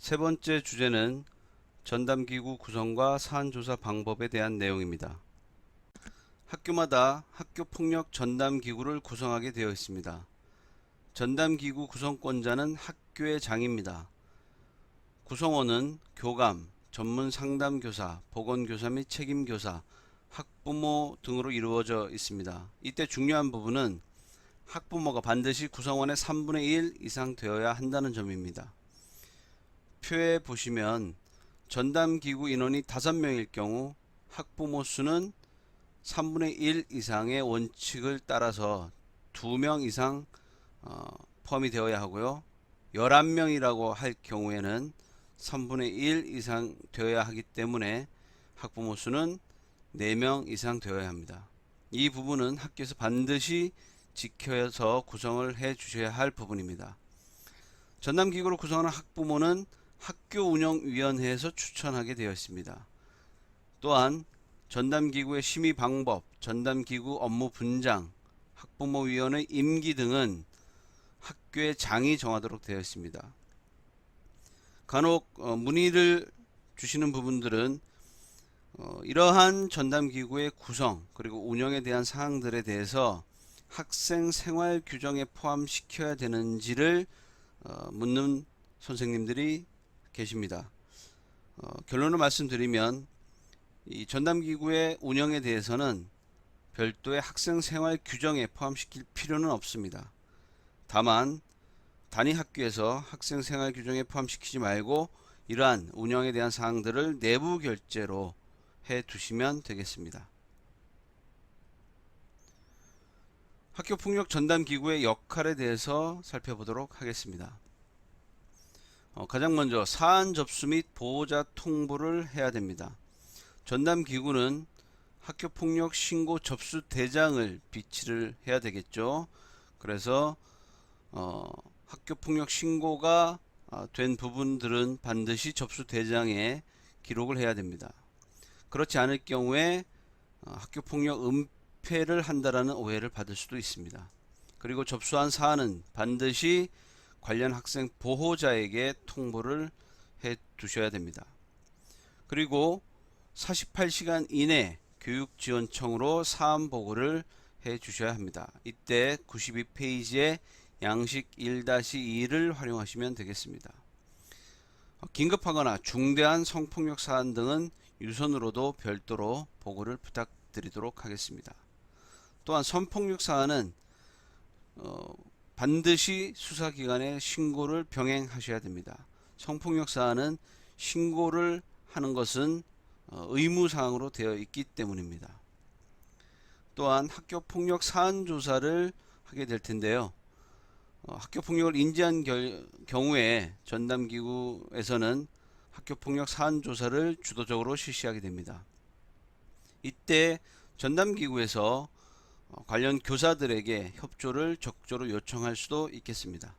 세 번째 주제는 전담기구 구성과 사안조사 방법에 대한 내용입니다. 학교마다 학교폭력 전담기구를 구성하게 되어 있습니다. 전담기구 구성권자는 학교의 장입니다. 구성원은 교감, 전문 상담교사, 보건교사 및 책임교사, 학부모 등으로 이루어져 있습니다. 이때 중요한 부분은 학부모가 반드시 구성원의 3분의 1 이상 되어야 한다는 점입니다. 표에 보시면 전담기구 인원이 5명일 경우 학부모 수는 3분의 1 이상의 원칙을 따라서 2명 이상 포함이 되어야 하고요. 11명이라고 할 경우에는 3분의 1 이상 되어야 하기 때문에 학부모 수는 4명 이상 되어야 합니다. 이 부분은 학교에서 반드시 지켜서 구성을 해 주셔야 할 부분입니다. 전담기구를 구성하는 학부모는 학교운영위원회에서 추천하게 되어 있습니다. 또한 전담기구의 심의 방법, 전담기구 업무 분장, 학부모위원회 임기 등은 학교의 장이 정하도록 되어 있습니다. 간혹 문의를 주시는 부분들은 이러한 전담기구의 구성 그리고 운영에 대한 사항들에 대해서 학생 생활 규정에 포함시켜야 되는지를 묻는 선생님들이 계십니다. 결론을 말씀드리면 이 전담기구의 운영에 대해서는 별도의 학생 생활 규정에 포함시킬 필요는 없습니다. 다만 단위 학교에서 학생 생활 규정에 포함시키지 말고 이러한 운영에 대한 사항들을 내부 결제로 해 두시면 되겠습니다. 학교폭력 전담기구의 역할에 대해서 살펴보도록 하겠습니다. 가장 먼저 사안 접수 및 보호자 통보를 해야 됩니다. 전담기구는 학교폭력 신고 접수 대장을 비치를 해야 되겠죠. 그래서 학교폭력 신고가 된 부분들은 반드시 접수 대장에 기록을 해야 됩니다. 그렇지 않을 경우에 학교폭력 은폐를 한다라는 오해를 받을 수도 있습니다. 그리고 접수한 사안은 반드시 관련 학생 보호자에게 통보를 해 두셔야 됩니다. 그리고 48시간 이내 교육지원청으로 사안 보고를 해 주셔야 합니다. 이때 92페이지에 양식 1-2를 활용하시면 되겠습니다. 긴급하거나 중대한 성폭력 사안 등은 유선으로도 별도로 보고를 부탁드리도록 하겠습니다. 또한 성폭력 사안은 반드시 수사기관에 신고를 병행하셔야 됩니다. 성폭력 사안은 신고를 하는 것은 의무사항으로 되어 있기 때문입니다. 또한 학교폭력 사안 조사를 하게 될 텐데요. 학교폭력을 인지한 경우에 전담기구에서는 학교폭력 사안 조사를 주도적으로 실시하게 됩니다. 이때 전담기구에서 관련 교사들에게 협조를 적극적으로 요청할 수도 있겠습니다.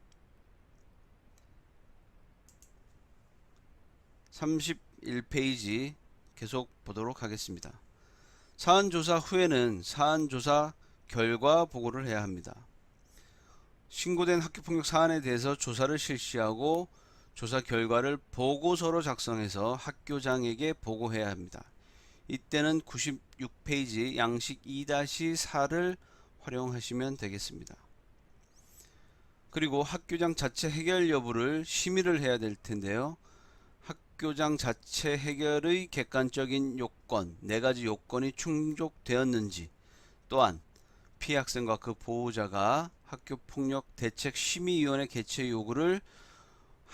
31페이지 계속 보도록 하겠습니다. 사안조사 후에는 사안조사 결과 보고를 해야 합니다. 신고된 학교폭력 사안에 대해서 조사를 실시하고 조사 결과를 보고서로 작성해서 학교장에게 보고해야 합니다. 이때는 96페이지 양식 2-4를 활용하시면 되겠습니다. 그리고 학교장 자체 해결 여부를 심의를 해야 될 텐데요. 학교장 자체 해결의 객관적인 요건, 4가지 요건이 충족되었는지, 또한 피해 학생과 그 보호자가 학교폭력 대책심의위원회 개최 요구를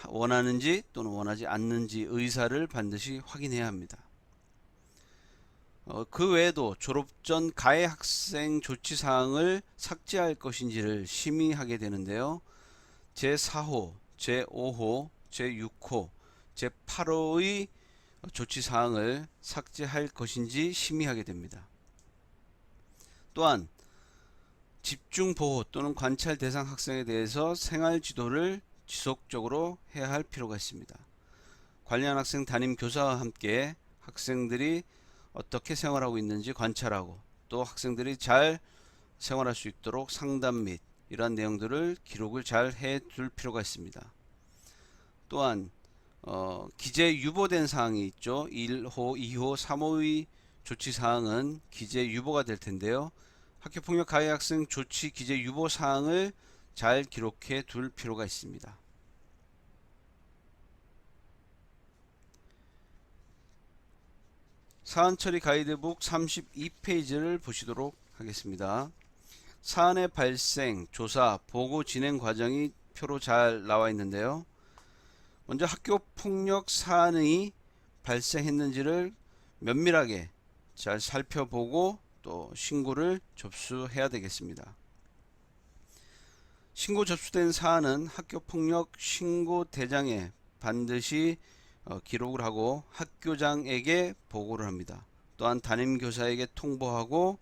원하는지 또는 원하지 않는지 의사를 반드시 확인해야 합니다. 그 외에도 졸업 전 가해 학생 조치 사항을 삭제할 것인지를 심의하게 되는데요. 제4호, 제5호, 제6호, 제8호의 조치 사항을 삭제할 것인지 심의하게 됩니다. 또한 집중 보호 또는 관찰 대상 학생에 대해서 생활 지도를 지속적으로 해야 할 필요가 있습니다. 관련 학생 담임 교사와 함께 학생들이 어떻게 생활하고 있는지 관찰하고 또 학생들이 잘 생활할 수 있도록 상담 및 이러한 내용들을 기록을 잘 해둘 필요가 있습니다. 또한 기재 유보된 사항이 있죠. 1호, 2호, 3호의 조치 사항은 기재 유보가 될 텐데요. 학교폭력 가해 학생 조치 기재 유보 사항을 잘 기록해 둘 필요가 있습니다. 사안 처리 가이드북 32페이지를 보시도록 하겠습니다. 사안의 발생, 조사, 보고 진행 과정이 표로 잘 나와 있는데요. 먼저 학교 폭력 사안이 발생했는지를 면밀하게 잘 살펴보고 또 신고를 접수해야 되겠습니다. 신고 접수된 사안은 학교 폭력 신고 대장에 반드시 기록을 하고 학교장에게 보고를 합니다. 또한 담임교사에게 통보하고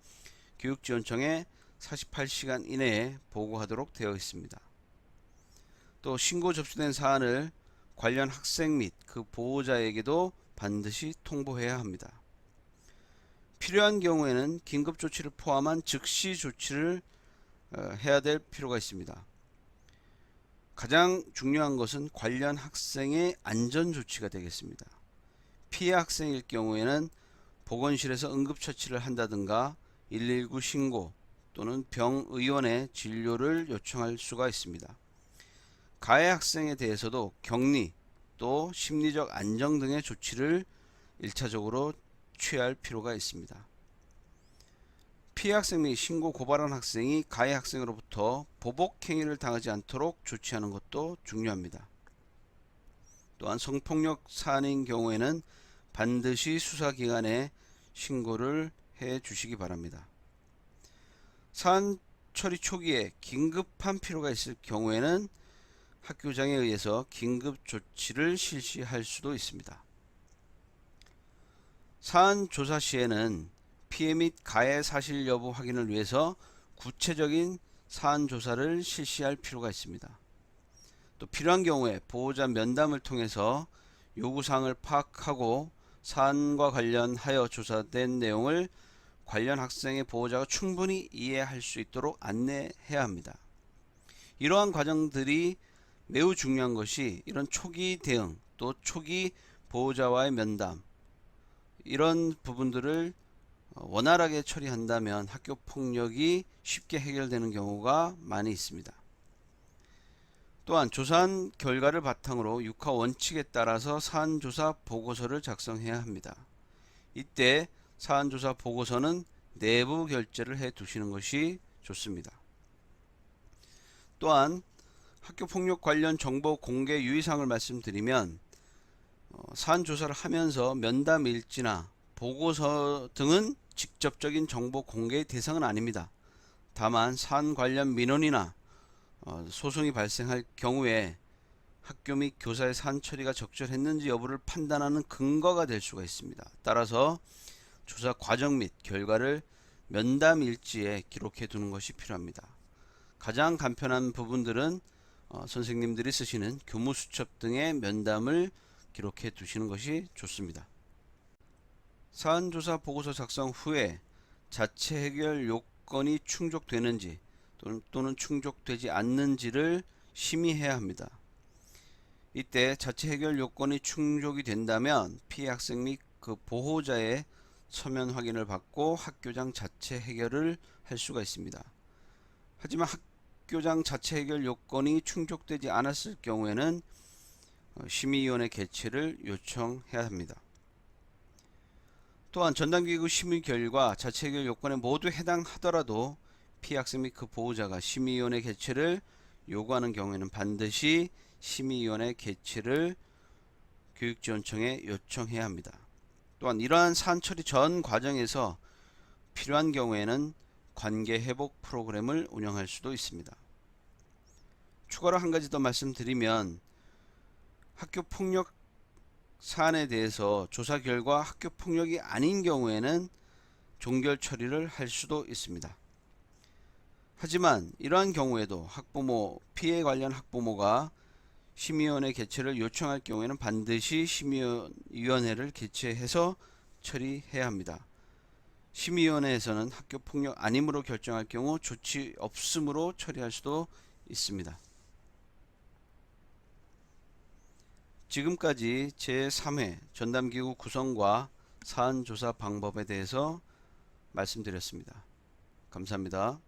교육지원청에 48시간 이내에 보고하도록 되어 있습니다. 또 신고 접수된 사안을 관련 학생 및 그 보호자에게도 반드시 통보해야 합니다. 필요한 경우에는 긴급 조치를 포함한 즉시 조치를 해야 될 필요가 있습니다. 가장 중요한 것은 관련 학생의 안전 조치가 되겠습니다. 피해 학생일 경우에는 보건실에서 응급처치를 한다든가 119 신고 또는 병의원의 진료를 요청할 수가 있습니다. 가해 학생에 대해서도 격리 또 심리적 안정 등의 조치를 1차적으로 취할 필요가 있습니다. 피해 학생 및 신고 고발한 학생이 가해 학생으로부터 보복 행위를 당하지 않도록 조치하는 것도 중요합니다. 또한 성폭력 사안인 경우에는 반드시 수사기관에 신고를 해 주시기 바랍니다. 사안 처리 초기에 긴급한 필요가 있을 경우에는 학교장에 의해서 긴급 조치를 실시할 수도 있습니다. 사안 조사 시에는 피해 및 가해 사실 여부 확인을 위해서 구체적인 사안 조사를 실시할 필요가 있습니다. 또 필요한 경우에 보호자 면담을 통해서 요구사항을 파악하고 사안과 관련하여 조사된 내용을 관련 학생의 보호자가 충분히 이해할 수 있도록 안내해야 합니다. 이러한 과정들이 매우 중요한 것이 이런 초기 대응 또 초기 보호자와의 면담 이런 부분들을 원활하게 처리한다면 학교 폭력이 쉽게 해결되는 경우가 많이 있습니다. 또한 조사한 결과를 바탕으로 육하 원칙에 따라서 사안조사 보고서를 작성해야 합니다. 이때 사안조사 보고서는 내부 결재를 해 두시는 것이 좋습니다. 또한 학교폭력 관련 정보 공개 유의사항을 말씀드리면 사안조사를 하면서 면담 일지나 보고서 등은 직접적인 정보 공개의 대상은 아닙니다. 다만 사안 관련 민원이나 소송이 발생할 경우에 학교 및 교사의 사안 처리가 적절했는지 여부를 판단하는 근거가 될 수가 있습니다. 따라서 조사 과정 및 결과를 면담 일지에 기록해 두는 것이 필요합니다. 가장 간편한 부분들은 선생님들이 쓰시는 교무수첩 등의 면담을 기록해 두시는 것이 좋습니다. 사안조사 보고서 작성 후에 자체 해결 요건이 충족되는지 또는 충족되지 않는지를 심의해야 합니다. 이때 자체 해결 요건이 충족이 된다면 피해 학생 및 그 보호자의 서면 확인을 받고 학교장 자체 해결을 할 수가 있습니다. 하지만 학교장 자체 해결 요건이 충족되지 않았을 경우에는 심의위원회 개최를 요청해야 합니다. 또한 전담기구 심의 결과 자체 해결 요건에 모두 해당하더라도 피해 학생 및 그 보호자가 심의위원회 개최를 요구하는 경우에는 반드시 심의위원회 개최를 교육지원청에 요청해야 합니다. 또한 이러한 사안 처리 전 과정에서 필요한 경우에는 관계 회복 프로그램을 운영할 수도 있습니다. 추가로 한 가지 더 말씀드리면 학교 폭력 사안에 대해서 조사 결과 학교 폭력이 아닌 경우에는 종결 처리를 할 수도 있습니다. 하지만 이러한 경우에도 학부모, 피해 관련 학부모가 심의위원회 개최를 요청할 경우에는 반드시 심의위원회를 개최해서 처리해야 합니다. 심의위원회에서는 학교 폭력 아님으로 결정할 경우 조치 없음으로 처리할 수도 있습니다. 지금까지 제3회 전담기구 구성과 사안조사 방법에 대해서 말씀드렸습니다. 감사합니다.